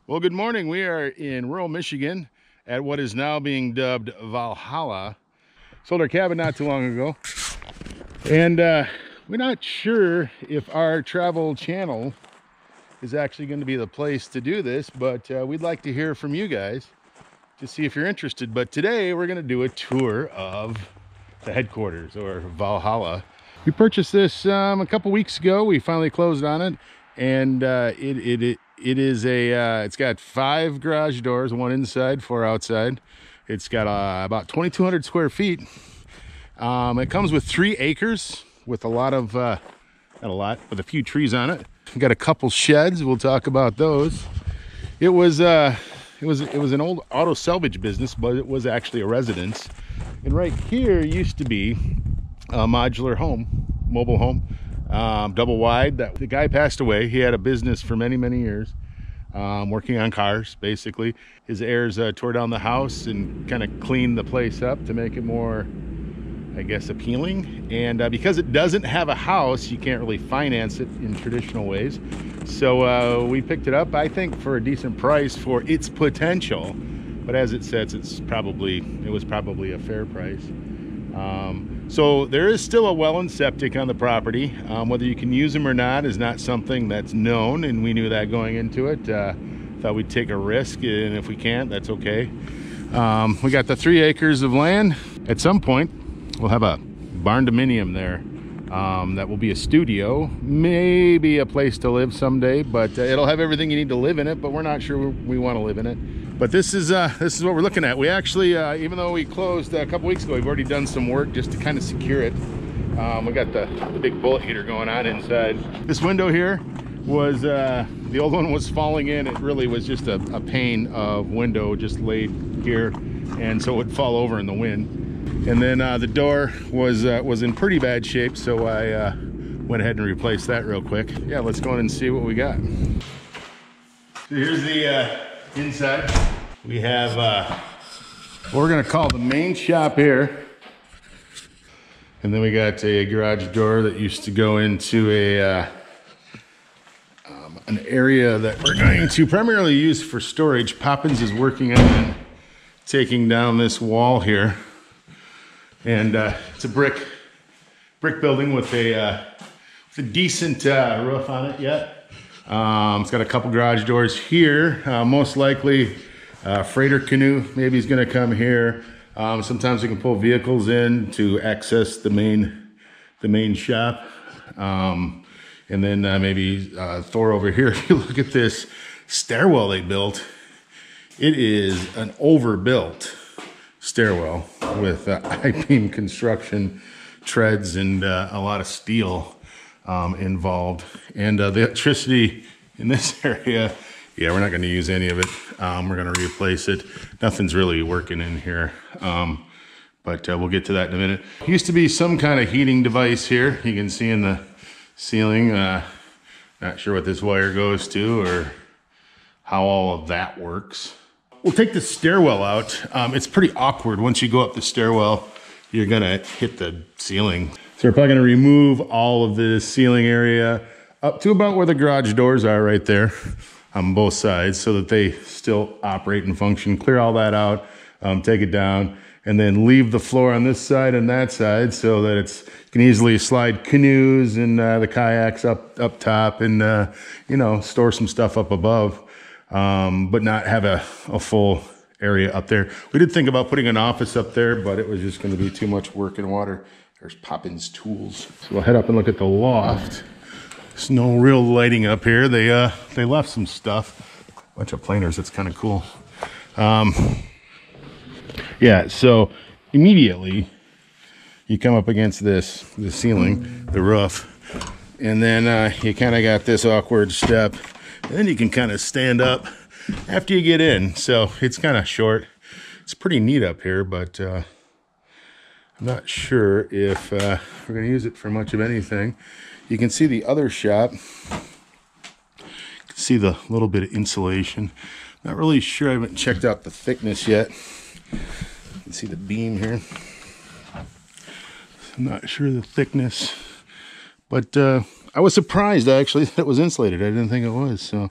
Well, good morning. We are in rural Michigan at what is now being dubbed Valhalla. Sold our cabin not too long ago. And we're not sure if our travel channel is actually going to be the place to do this, but we'd like to hear from you guys to see if you're interested. But today we're going to do a tour of the headquarters, or Valhalla. We purchased this a couple weeks ago. We finally closed on it, and it's got 5 garage doors, 1 inside, 4 outside. It's got about 2,200 square feet. It comes with 3 acres with a lot of not a lot, with a few trees on it. We got a couple sheds. We'll talk about those. It was an old auto salvage business, but it was actually a residence. And right here used to be a modular home, mobile home, double wide. That the guy passed away. He had a business for many years, working on cars. Basically, his heirs tore down the house and kind of cleaned the place up to make it more, I guess, appealing. And because it doesn't have a house, you can't really finance it in traditional ways. So we picked it up, I think, for a decent price for its potential. But as it sits, it was probably a fair price. So there is still a well and septic on the property. Whether you can use them or not is not something that's known, and we knew that going into it. Thought we'd take a risk, and if we can't, that's okay. We got the 3 acres of land. At some point, we'll have a barn dominium there. That will be a studio, maybe a place to live someday, but it'll have everything you need to live in it, but we're not sure we want to live in it. But this is what we're looking at. We actually, even though we closed a couple weeks ago, we've already done some work just to kind of secure it. We got the big bullet heater going on inside. This window here was, the old one was falling in. It really was just a pane of window just laid here, and so it would fall over in the wind. And then the door was in pretty bad shape, so I went ahead and replaced that real quick. Yeah, let's go in and see what we got. So here's the inside. We have what we're gonna call the main shop here, and then we got a garage door that used to go into an area that we're going to primarily use for storage. Poppins is working on taking down this wall here. And it's a brick building with a decent roof on it yet. It's got a couple garage doors here. Most likely freighter canoe maybe is going to come here. Sometimes we can pull vehicles in to access the main shop. And then maybe Thor over here. If you look at this stairwell they built, it is an overbuilt stairwell with I-beam construction treads and a lot of steel involved. And the electricity in this area, yeah, we're not going to use any of it. We're going to replace it. Nothing's really working in here, but we'll get to that in a minute. Used to be some kind of heating device here. You can see in the ceiling. Not sure what this wire goes to or how all of that works. We'll take the stairwell out. It's pretty awkward. Once you go up the stairwell, you're gonna hit the ceiling. So we're probably gonna remove all of the ceiling area up to about where the garage doors are right there on both sides so that they still operate and function. Clear all that out, take it down, and then leave the floor on this side and that side so that you can easily slide canoes and the kayaks up top and you know, store some stuff up above. But not have a full area up there. We did think about putting an office up there, but it was just going to be too much work and water. There's Poppins tools. So we'll head up and look at the loft. There's no real lighting up here. They left some stuff. A bunch of planers. That's kind of cool. Yeah, so immediately you come up against the ceiling, the roof, and then you kind of got this awkward step. And then you can kind of stand up after you get in. So it's kind of short. It's pretty neat up here, but I'm not sure if we're going to use it for much of anything. You can see the other shop. You can see the little bit of insulation. Not really sure. I haven't checked out the thickness yet. You can see the beam here. I'm not sure the thickness, but I was surprised actually that it was insulated. I didn't think it was. So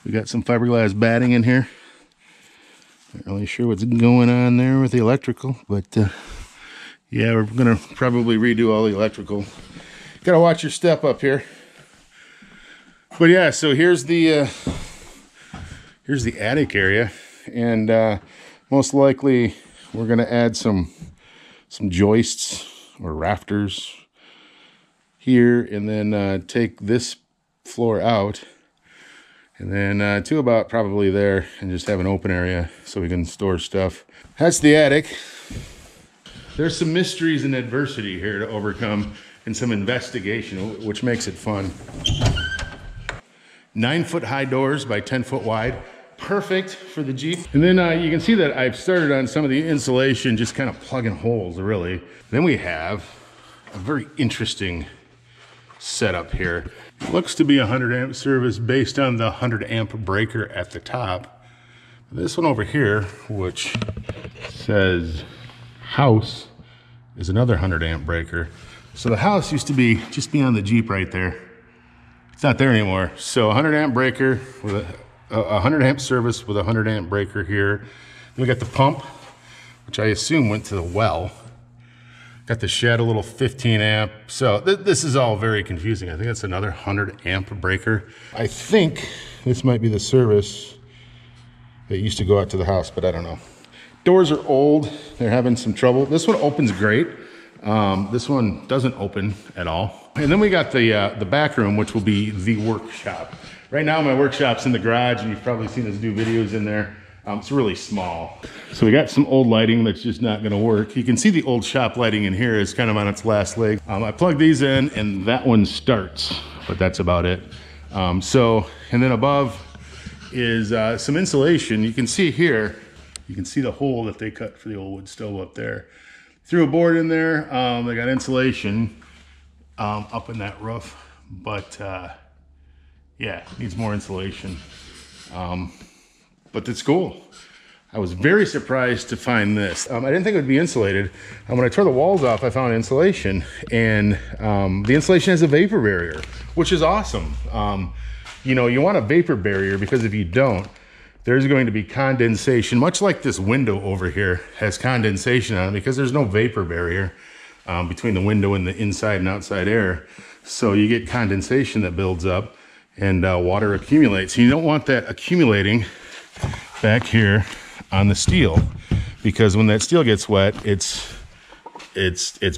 We got some fiberglass batting in here. Not really sure what's going on there with the electrical, but yeah, we're gonna probably redo all the electrical. Gotta watch your step up here. But yeah, so here's the attic area, and most likely we're gonna add some joists or rafters here, and then take this floor out, and then to about probably there, and just have an open area so we can store stuff. That's the attic. There's some mysteries and adversity here to overcome, and some investigation, which makes it fun. 9-foot high doors by 10-foot wide. Perfect for the Jeep. And then you can see that I've started on some of the insulation, just kind of plugging holes, really. Then we have a very interesting setup here. It looks to be a 100 amp service based on the 100 amp breaker at the top. This one over here, which says house, is another 100 amp breaker. So the house used to be just beyond the Jeep right there. It's not there anymore. So 100 amp breaker with a 100 amp service with a 100 amp breaker here. Then we got the pump, which I assume went to the well. Got the shed, a little 15 amp. So this is all very confusing. I think that's another 100 amp breaker. I think this might be the service that used to go out to the house, but I don't know. Doors are old. They're having some trouble. This one opens great. This one doesn't open at all. And then we got the back room, which will be the workshop. Right now my workshop's in the garage, and you've probably seen us do videos in there. It's really small. So we got some old lighting that's just not gonna work. You can see the old shop lighting in here is kind of on its last leg. I plugged these in and that one starts, but that's about it. And then above is some insulation. You can see here, you can see the hole that they cut for the old wood stove up there. Threw a board in there. They got insulation up in that roof, but yeah, needs more insulation. But it's cool. I was very surprised to find this. I didn't think it would be insulated. When I tore the walls off, I found insulation, and the insulation has a vapor barrier, which is awesome. You know, you want a vapor barrier because if you don't, there's going to be condensation, much like this window over here has condensation on it because there's no vapor barrier between the window and the inside and outside air. So you get condensation that builds up, and water accumulates. You don't want that accumulating back here on the steel, because when that steel gets wet, it's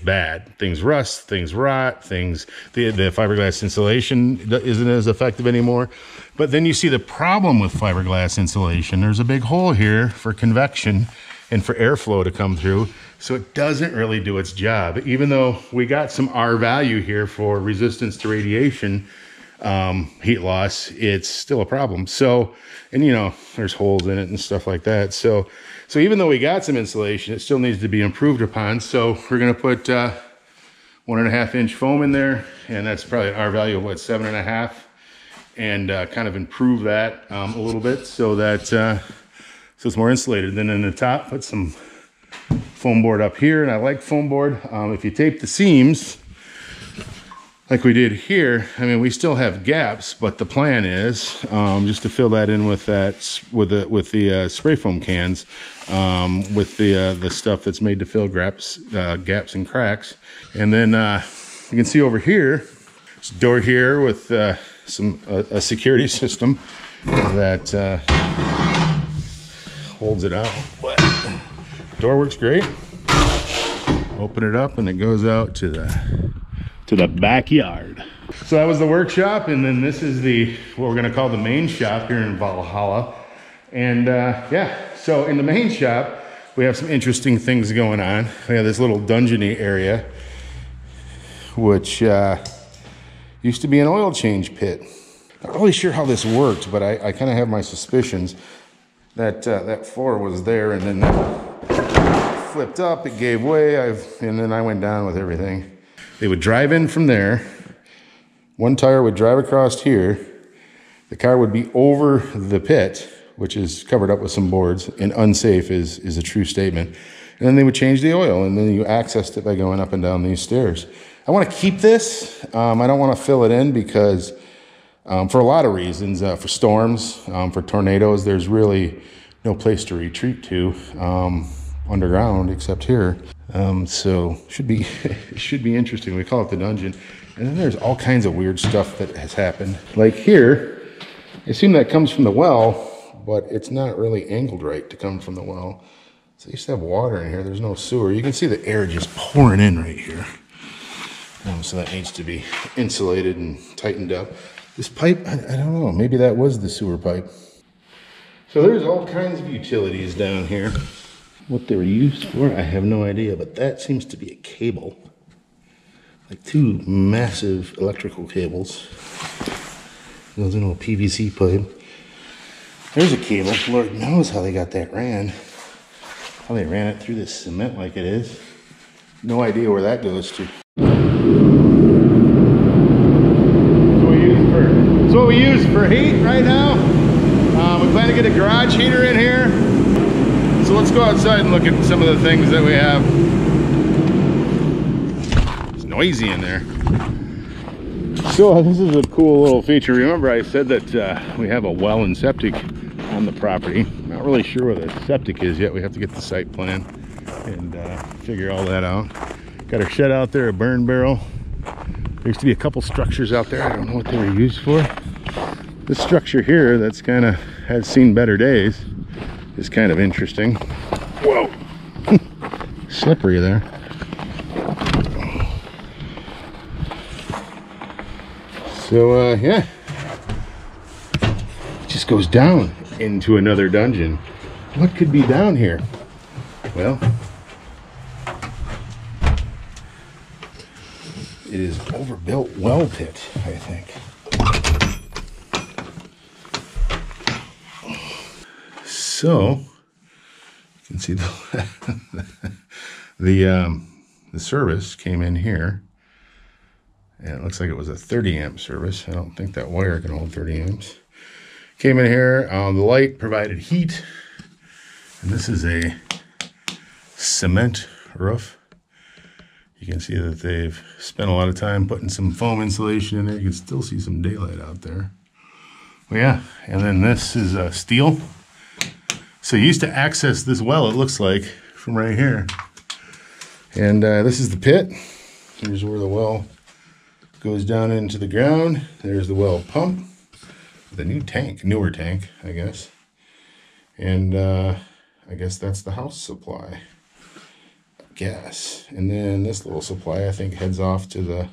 bad. Things rust, things rot, the fiberglass insulation isn't as effective anymore. But then you see the problem with fiberglass insulation. There's a big hole here for convection and for airflow to come through, so it doesn't really do its job. Even though we got some R value here for resistance to radiation, heat loss, it's still a problem. So, and you know, there's holes in it and stuff like that. So even though we got some insulation, it still needs to be improved upon. So we're going to put 1.5 inch foam in there, and that's probably our value of what, 7.5, and kind of improve that a little bit so that so it's more insulated. Then in the top, put some foam board up here, and I like foam board. If you tape the seams like we did here, I mean, we still have gaps, but the plan is just to fill that in with the spray foam cans, with the stuff that's made to fill gaps and cracks. And then you can see over here, there's a door here with a security system that holds it out. But door works great. Open it up, and it goes out to the backyard. So that was the workshop, and then this is what we're gonna call the main shop here in Bah-halla. And yeah, so in the main shop, we have some interesting things going on. We have this little dungeony area, which used to be an oil change pit. Not really sure how this worked, but I kind of have my suspicions that that floor was there, and then that flipped up, it gave way, and then I went down with everything. They would drive in from there. One tire would drive across here. The car would be over the pit, which is covered up with some boards, and unsafe is a true statement. And then they would change the oil, and then you accessed it by going up and down these stairs. I want to keep this. I don't want to fill it in because for a lot of reasons. For storms, for tornadoes, there's really no place to retreat to underground except here. So should be should be interesting. We call it the dungeon. And then there's all kinds of weird stuff that has happened. Like here, I assume that comes from the well, but it's not really angled right to come from the well. So I used to have water in here. There's no sewer. You can see the air just pouring in right here. So that needs to be insulated and tightened up. This pipe, I don't know, maybe that was the sewer pipe. So there's all kinds of utilities down here. What they were used for, I have no idea, but that seems to be a cable. Like two massive electrical cables. Goes into a PVC pipe. There's a cable. Lord knows how they got that ran. How they ran it through this cement like it is. No idea where that goes to. That's what we use for heat right now. We plan to get a garage heater in here. So let's go outside and look at some of the things that we have. It's noisy in there. So this is a cool little feature. Remember I said that we have a well and septic on the property. Not really sure where the septic is yet. We have to get the site plan and figure all that out. Got our shed out there, a burn barrel. There used to be a couple structures out there. I don't know what they were used for. This structure here that's kind of has seen better days is kind of interesting. Whoa. Slippery there. So yeah, it just goes down into another dungeon. What could be down here? Well, it is overbuilt well pit, I think. So you can see the service came in here. And it looks like it was a 30 amp service. I don't think that wire can hold 30 amps. Came in here, the light provided heat. And this is a cement roof. You can see that they've spent a lot of time putting some foam insulation in there. You can still see some daylight out there. Well, yeah, and then this is steel. So you used to access this well, it looks like, from right here. And this is the pit. Here's where the well goes down into the ground. There's the well pump. The new tank, newer tank, I guess. And I guess that's the house supply. Gas. And then this little supply, I think, heads off to the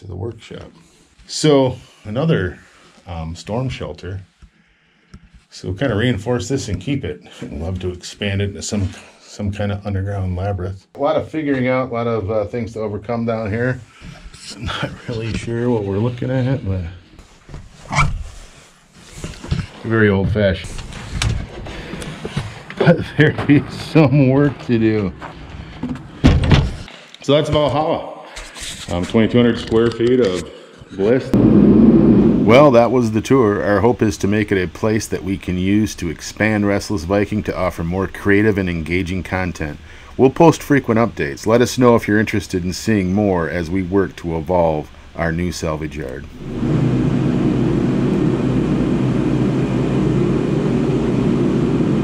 workshop. So another storm shelter. So kind of reinforce this and keep it. I'd love to expand it into some kind of underground labyrinth. A lot of figuring out, a lot of things to overcome down here. I'm not really sure what we're looking at, but very old-fashioned. But there is some work to do. So that's Bah-halla. 2,200 square feet of bliss. Well, that was the tour. Our hope is to make it a place that we can use to expand Restless Viking to offer more creative and engaging content. We'll post frequent updates. Let us know if you're interested in seeing more as we work to evolve our new salvage yard.